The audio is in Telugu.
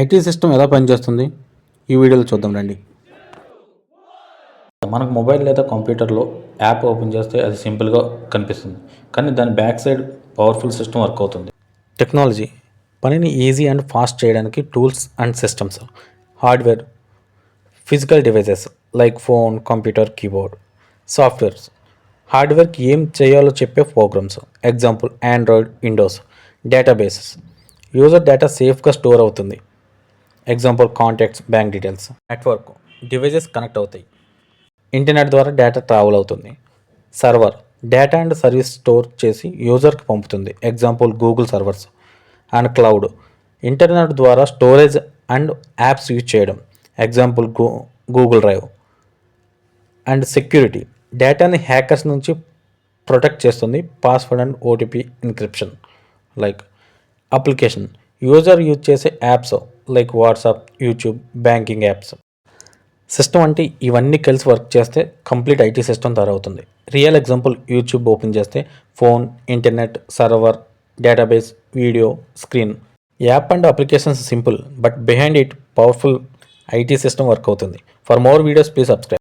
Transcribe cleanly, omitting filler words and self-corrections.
ఐటీ సిస్టమ్ ఎలా పనిచేస్తుంది ఈ వీడియోలో చూద్దాం రండి. మనకు మొబైల్ లేదా కంప్యూటర్లో యాప్ ఓపెన్ చేస్తే అది సింపుల్గా కనిపిస్తుంది, కానీ దాని back side powerful system work అవుతుంది. టెక్నాలజీ పనిని ఈజీ అండ్ ఫాస్ట్ చేయడానికి tools and systems. Hardware physical devices like phone, computer, keyboard. Softwares హార్డ్వేర్కి ఏం చేయాలో చెప్పే programs, example Android, Windows. Databases user data సేఫ్గా స్టోర్ అవుతుంది, example contacts, bank details. Network devices connect అవుతాయి, ఇంటర్నెట్ ద్వారా డేటా ట్రావెల్ అవుతుంది. Server data and service store చేసి యూజర్కి పంపుతుంది, example Google servers. And cloud internet ద్వారా స్టోరేజ్ అండ్ యాప్స్ యూజ్ చేయడం, example Google Drive. And security డేటాని హ్యాకర్స్ నుంచి ప్రొటెక్ట్ చేస్తుంది, password and OTP encryption. Like application user use చేసే apps like WhatsApp, YouTube, banking apps. System అంటే ఇవన్నీ కలిసి వర్క్ చేస్తే కంప్లీట్ ఐటీ సిస్టమ్ తయారవుతుంది. రియల్ ఎగ్జాంపుల్ యూట్యూబ్ ఓపెన్ చేస్తే phone, internet, server, database, video, screen. App and applications simple, but behind it powerful IT system work అవుతుంది. For more videos please subscribe.